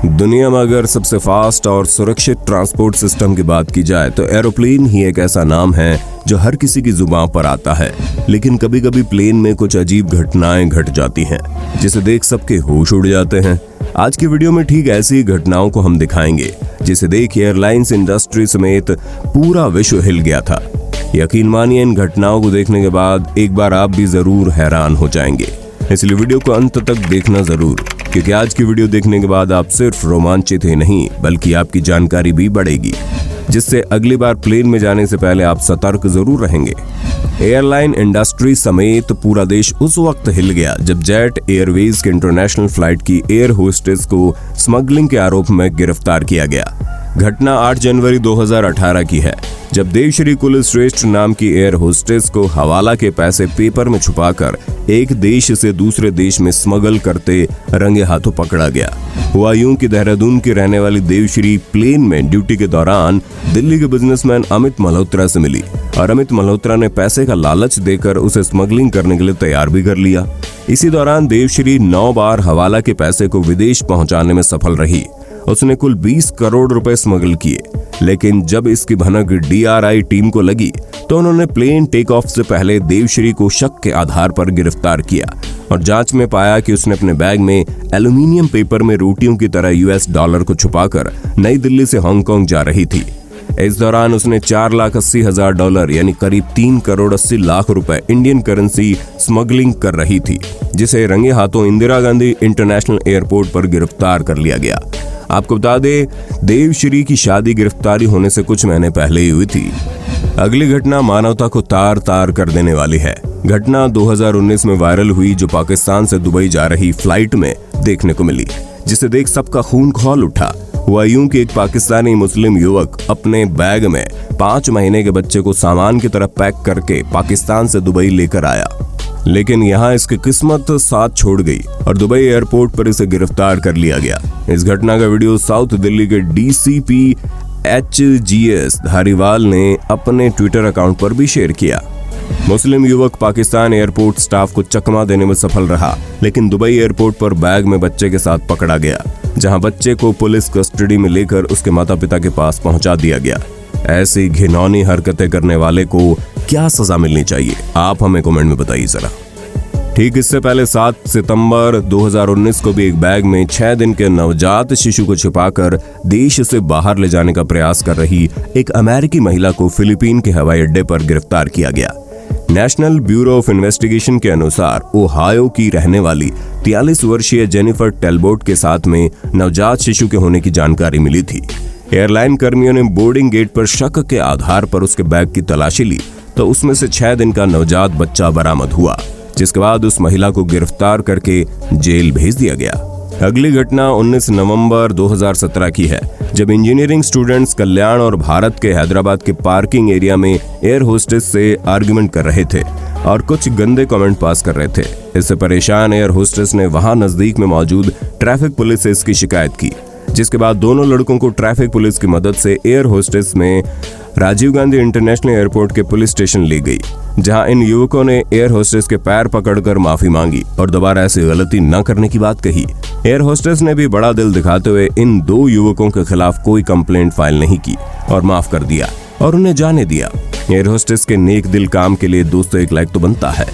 दुनिया में अगर सबसे फास्ट और सुरक्षित ट्रांसपोर्ट सिस्टम की बात की जाए तो एरोप्लेन ही एक ऐसा नाम है जो हर किसी की जुबान पर आता है। लेकिन कभी कभी प्लेन में कुछ अजीब घटनाएं घट जाती हैं जिसे देख सबके होश उड़ जाते हैं। आज की वीडियो में ठीक ऐसी घटनाओं को हम दिखाएंगे जिसे देख एयरलाइंस इंडस्ट्री समेत पूरा विश्व हिल गया था। यकीन मानिए, इन घटनाओं को देखने के बाद एक बार आप भी जरूर हैरान हो जाएंगे। इसलिए वीडियो को अंत तक देखना जरूर, क्योंकि आज की वीडियो देखने के बाद आप सिर्फ रोमांचित ही नहीं बल्कि आपकी जानकारी भी बढ़ेगी, जिससे अगली बार प्लेन में जाने से पहले आप सतर्क जरूर रहेंगे। एयरलाइन इंडस्ट्री समेत पूरा देश उस वक्त हिल गया जब जेट एयरवेज के इंटरनेशनल फ्लाइट की एयर होस्टेस को स्मगलिंग के आरोप में गिरफ्तार किया गया। घटना 8 जनवरी 2018 की है, जब देवश्री कुलश्रेष्ठ नाम की एयर होस्टेस को हवाला के पैसे पेपर में छुपाकर एक देश से दूसरे देश में स्मगल करते रंगे हाथों पकड़ा गया। हुआ यूं कि देहरादून की रहने वाली देवश्री प्लेन में ड्यूटी के दौरान दिल्ली के बिजनेसमैन अमित मल्होत्रा से मिली और अमित मल्होत्रा ने पैसे का लालच देकर उसे स्मगलिंग करने के लिए तैयार भी कर लिया। इसी दौरान देवश्री 9 बार हवाला के पैसे को विदेश पहुंचाने में सफल रही। उसने कुल 20 करोड़ रुपए स्मगल किए, लेकिन जब इसकी भनक DRI टीम को लगी तो उन्होंने प्लेन टेक ऑफ से पहले देवश्री को शक के आधार पर गिरफ्तार किया और जांच में पाया कि उसने अपने बैग में एल्यूमिनियम पेपर में रोटियों की तरह US डॉलर को छुपाकर नई दिल्ली से हांगकांग जा रही थी। इस दौरान उसने 4,80,000 डॉलर यानी करीब 3 करोड़ 80 लाख रुपए इंडियन करेंसी स्मगलिंग कर रही थी, जिसे रंगे हाथों इंदिरा गांधी इंटरनेशनल एयरपोर्ट पर गिरफ्तार कर लिया गया। आपको बता दें, देवश्री की शादी गिरफ्तारी होने से कुछ महीने पहले ही हुई थी। अगली घटना मानवता को तार तार कर देने वाली है। घटना 2019 में वायरल हुई, जो पाकिस्तान से दुबई जा रही फ्लाइट में देखने को मिली, जिसे देख सबका खून खौल उठा। हुआ यूं कि एक पाकिस्तानी मुस्लिम युवक अपने बैग में 5 महीने के बच्चे को सामान की तरह पैक करके पाकिस्तान से दुबई लेकर आया, लेकिन यहाँ इसकी किस्मत साथ छोड़ गई और दुबई एयरपोर्ट पर इसे गिरफ्तार कर लिया गया। इस घटना का वीडियो साउथ दिल्ली के DCP HGS धारीवाल ने अपने ट्विटर अकाउंट पर भी शेयर किया। मुस्लिम युवक पाकिस्तान एयरपोर्ट स्टाफ को चकमा देने में सफल रहा, लेकिन दुबई एयरपोर्ट पर बैग में बच्चे के साथ पकड़ा गया, जहां बच्चे को पुलिस कस्टडी में लेकर उसके माता पिता के पास पहुंचा दिया गया। ऐसी घिनौनी हरकतें करने वाले को क्या सजा मिलनी चाहिए, आप हमें कमेंट में बताइए जरा। ठीक इससे पहले 7 सितंबर 2019 को भी एक बैग में 6 दिन के नवजात शिशु को छिपाकर देश से बाहर ले जाने का प्रयास कर रही एक अमेरिकी महिला को फिलीपीन के हवाई अड्डे पर गिरफ्तार किया गया। नेशनल ब्यूरो ऑफ इन्वेस्टिगेशन के अनुसार ओहायो की रहने वाली 43 वर्षीय जेनिफर टेलबोट के साथ में नवजात शिशु के होने की जानकारी मिली थी। एयरलाइन कर्मियों ने बोर्डिंग गेट पर शक के आधार पर उसके बैग की तलाशी ली तो उसमें से 6 दिन का नवजात बच्चा बरामद हुआ, जिसके बाद उस महिला को गिरफ्तार करके जेल भेज दिया गया। अगली घटना 19 नवंबर 2017 की है, जब इंजीनियरिंग स्टूडेंट्स कल्याण और भारत के हैदराबाद के पार्किंग एरिया में एयर होस्टेस से आर्गुमेंट कर रहे थे और कुछ गंदे कमेंट पास कर रहे थे। इससे परेशान एयर होस्टेस ने वहां नजदीक में मौजूद ट्रैफिक पुलिस से इसकी शिकायत की, जिसके बाद दोनों लड़कों को ट्रैफिक पुलिस की मदद से एयर होस्टेस में राजीव गांधी इंटरनेशनल एयरपोर्ट के पुलिस स्टेशन ले गई, जहां इन युवकों ने एयर होस्टेस के पैर पकड़कर माफी मांगी और दोबारा ऐसी गलती न करने की बात कही। एयर होस्टेस ने भी बड़ा दिल दिखाते हुए इन 2 युवकों के खिलाफ कोई कंप्लेंट फाइल नहीं की और माफ कर दिया और उन्हें जाने दिया। एयर होस्टेस के नेक दिल काम के लिए दोस्तों एक लाइक तो बनता है।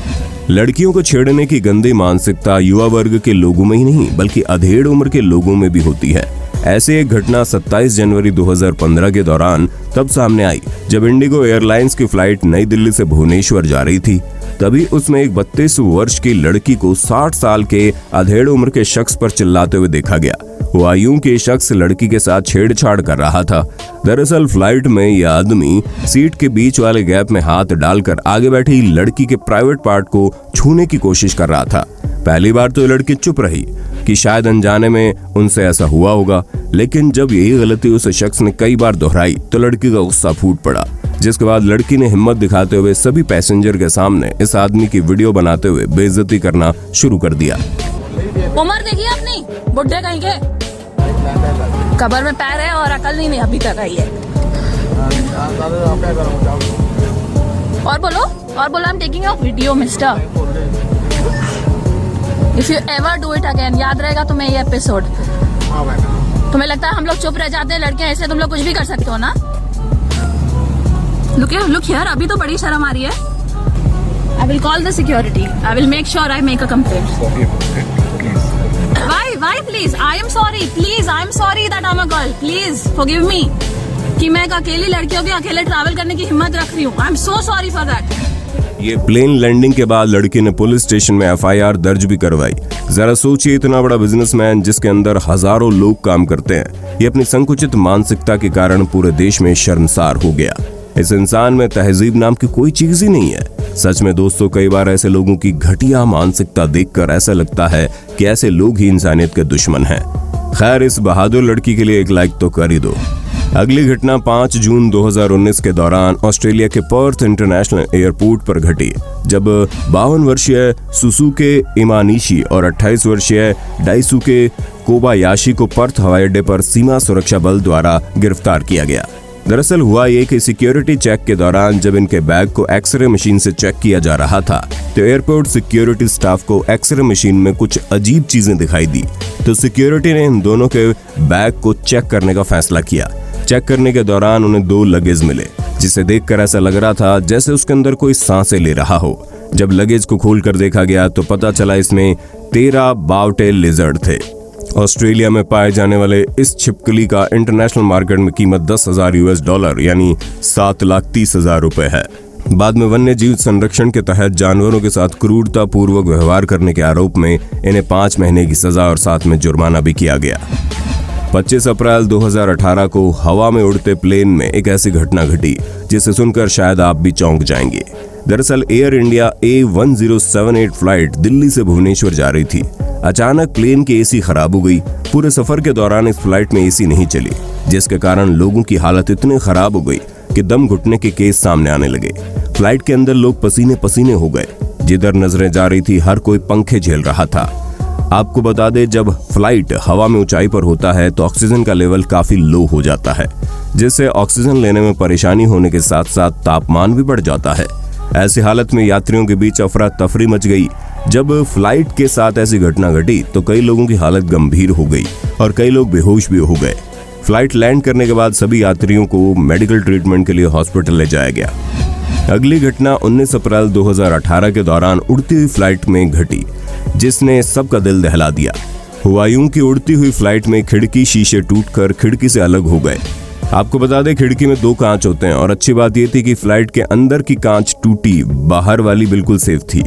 लड़कियों को छेड़ने की गंदी मानसिकता युवा वर्ग के लोगों में ही नहीं बल्कि अधेड़ उम्र के लोगों में भी होती है। ऐसी एक घटना 27 जनवरी 2015 के दौरान तब सामने आई जब इंडिगो एयरलाइंस की फ्लाइट नई दिल्ली से भुवनेश्वर जा रही थी। तभी उसमें एक 32 वर्ष की लड़की को 60 साल के अधेड़ उम्र के शख्स पर चिल्लाते हुए देखा गया। हुआ यूं कि शख्स लड़की के साथ छेड़छाड़ कर रहा था। दरअसल फ्लाइट में यह आदमी सीट के बीच वाले गैप में हाथ डालकर आगे बैठी लड़की के प्राइवेट पार्ट को छूने की कोशिश कर रहा था। पहली बार तो लड़की चुप रही कि शायद अनजाने में उनसे ऐसा हुआ होगा, लेकिन जब यही गलती उस शख्स ने कई बार दोहराई तो लड़की का गुस्सा फूट पड़ा, जिसके बाद लड़की ने हिम्मत दिखाते हुए सभी पैसेंजर के सामने इस आदमी की वीडियो बनाते हुए बेइज्जती करना शुरू कर दिया। उम्र देखिए अपनी, बुढ़े कहीं के, कबर में पैर है और अकल नहीं अभी तक आई है। और बोलो I am taking a video mister. If you ever do it again, याद रहेगा तुम्हें ये एपिसोड। तुम्हें लगता है हम लोग चुप रह जाते हैं, लड़के ऐसे तुम लोग कुछ भी कर सकते हो ना? लुक हियर, अभी तो बड़ी शर्म आ रही है। I will call the security. I will make sure I make a complaint. Why please? I am sorry. Please, I am sorry that I'm a girl. Please forgive me. कि मैं एक अकेली लड़की होगी, अकेले ट्रैवल करने की हिम्मत रख रही हूँ। I am so sorry for that. ये प्लेन लैंडिंग के बाद लड़की ने पुलिस स्टेशन में FIR दर्ज भी करवाई। जरा सोचिए, इतना बड़ा बिजनेसमैन जिसके अंदर हजारों लोग काम करते हैं, ये अपनी संकुचित मानसिकता के कारण पूरे देश में शर्मसार हो गया। इस इंसान में तहजीब नाम की कोई चीज ही नहीं है। सच में दोस्तों, कई बार ऐसे लोगों की घटिया मानसिकता देखकर ऐसा लगता है कि ऐसे लोग ही इंसानियत के दुश्मन हैं। खैर, इस बहादुर लड़की के लिए एक लाइक तो कर ही दो। अगली घटना 5 जून 2019 के दौरान ऑस्ट्रेलिया के पर्थ इंटरनेशनल एयरपोर्ट पर घटी, जब 52 वर्षीय सुसुके इमानिशी और 28 वर्षीय डाइसुके कोबायाशी को पर्थ हवाई अड्डे पर सीमा सुरक्षा बल द्वारा गिरफ्तार किया गया। दरअसल हुआ ये कि सिक्योरिटी चेक के दौरान जब इनके बैग को एक्सरे मशीन से चेक किया जा रहा था, तो एयरपोर्ट सिक्योरिटी स्टाफ को एक्सरे मशीन में कुछ अजीब चीजें दिखाई दी। तो सिक्योरिटी ने इन दोनों के बैग को चेक करने का फैसला किया। चेक करने के दौरान उन्हें 2 लगेज मिले, जिसे देखकर ऐसा लग रहा था जैसे उसके अंदर कोई सांसें ले रहा हो। जब लगेज को खोलकर देखा गया तो पता चला इसमें 13 बावटेल लिजर्ड थे। ऑस्ट्रेलिया में पाए जाने वाले इस छिपकली का इंटरनेशनल मार्केट में कीमत $10,000 यानी 7,30,000 रुपए है। बाद में वन्य जीव संरक्षण के तहत जानवरों के साथ क्रूरता पूर्वक व्यवहार करने के आरोप में इन्हें 5 महीने की सजा और साथ में जुर्माना भी किया गया। 25 अप्रैल 2018 को हवा में उड़ते प्लेन में एक ऐसी घटना घटी जिसे सुनकर शायद आप भी चौंक जाएंगे। दरअसल air India A1078 flight Delhi से भुवनेश्वर जा रही थी। अचानक प्लेन की एसी खराब हो गई। पूरे सफर के दौरान इस फ्लाइट में एसी नहीं चली, जिसके कारण लोगों की हालत इतनी खराब हो गई कि दम घुटने के केस सामने आने लगे। फ्लाइट के अंदर लोग पसीने पसीने हो गए। जिधर नजरें जा रही थी हर कोई पंखे झेल रहा था। आपको बता दें, जब फ्लाइट हवा में ऊंचाई पर होता है तो ऑक्सीजन का लेवल काफी लो हो जाता है, जिससे ऑक्सीजन लेने में परेशानी होने के साथ साथ तापमान भी बढ़ जाता है। ऐसी हालत में यात्रियों के बीच अफरा तफरी मच गई। जब फ्लाइट के साथ ऐसी घटना घटी तो कई लोगों की हालत गंभीर हो गई और कई लोग बेहोश भी हो गए। फ्लाइट लैंड करने के बाद सभी यात्रियों को मेडिकल ट्रीटमेंट के लिए हॉस्पिटल ले जाया गया। अगली घटना 19 अप्रैल 2018 के दौरान उड़ती हुई फ्लाइट में घटी, जिसने सबका दिल दहला दिया। हुआ यूं कि उड़ती हुई फ्लाइट में खिड़की शीशे टूटकर खिड़की से अलग हो गए। आपको बता दें, खिड़की में 2 कांच होते हैं और अच्छी बात यह थी कि फ्लाइट के अंदर की कांच टूटी, बाहर वाली बिल्कुल सेफ थी।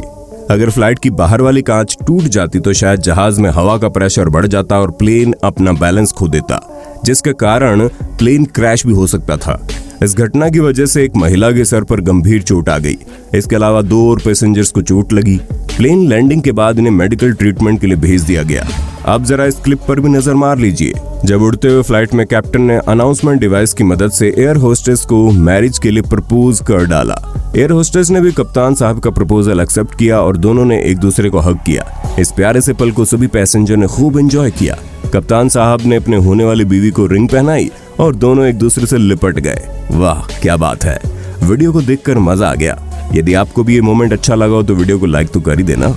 अगर फ्लाइट की बाहर वाली कांच टूट जाती तो शायद जहाज में हवा का प्रेशर बढ़ जाता और प्लेन अपना बैलेंस खो देता, जिसके कारण प्लेन क्रैश भी हो सकता था। इस घटना की वजह से एक महिला के सर पर गंभीर चोट आ गई। इसके अलावा 2 और पैसेंजर्स को चोट लगी। प्लेन लैंडिंग के बाद इन्हें मेडिकल ट्रीटमेंट के लिए भेज दिया गया। आप जरा इस क्लिप पर भी नजर मार लीजिए। जब उड़ते हुए फ्लाइट में कैप्टन ने अनाउंसमेंट डिवाइस की मदद से एयर होस्टेस को मैरिज के लिए प्रपोज कर डाला। एयर होस्टेस ने भी कप्तान साहब का प्रपोजल एक्सेप्ट किया और दोनों ने एक दूसरे को हग किया। इस प्यारे से पल को सभी पैसेंजर ने खूब एंजॉय किया। कप्तान साहब ने अपने होने वाली बीवी को रिंग पहनाई और दोनों एक दूसरे से लिपट गए। वाह क्या बात है। वीडियो को देखकर मजा आ गया। यदि आपको भी ये मोमेंट अच्छा लगा हो तो वीडियो को लाइक तो कर ही देना।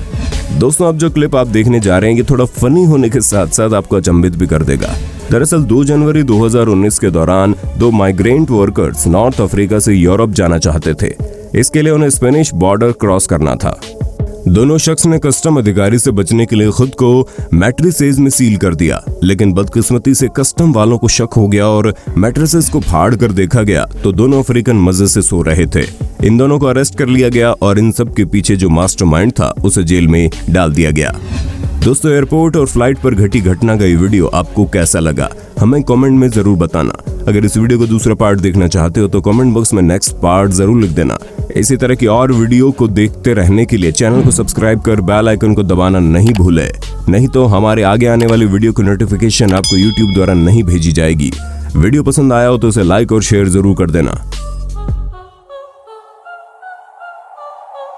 दोस्तों, अब जो क्लिप आप देखने जा रहे हैं ये थोड़ा फनी होने के साथ साथ आपको अचंभित भी कर देगा। दरअसल 2 जनवरी 2019 के दौरान 2 माइग्रेंट वर्कर्स नॉर्थ अफ्रीका से यूरोप जाना चाहते थे। इसके लिए उन्हें स्पेनिश बॉर्डर क्रॉस करना था। दोनों शख्स ने कस्टम अधिकारी से बचने के लिए खुद को मैट्रिसेज में सील कर दिया, लेकिन बदकिस्मती से कस्टम वालों को शक हो गया और मैट्रिसेज को फाड़ कर देखा गया तो दोनों अफ्रीकन मजे से सो रहे थे। इन दोनों को अरेस्ट कर लिया गया और इन सब के पीछे जो मास्टरमाइंड था उसे जेल में डाल दिया गया। दोस्तों, एयरपोर्ट और फ्लाइट पर घटी घटना का ये वीडियो आपको कैसा लगा हमें कमेंट में जरूर बताना। अगर इस वीडियो का दूसरा पार्ट देखना चाहते हो तो कमेंट बॉक्स में नेक्स्ट पार्ट जरूर लिख देना। इसी तरह की और वीडियो को देखते रहने के लिए चैनल को सब्सक्राइब कर बेल आइकन को दबाना नहीं भूले, नहीं तो हमारे आगे आने वाली वीडियो की नोटिफिकेशन आपको यूट्यूब द्वारा नहीं भेजी जाएगी। वीडियो पसंद आया हो तो उसे लाइक और शेयर जरूर कर देना।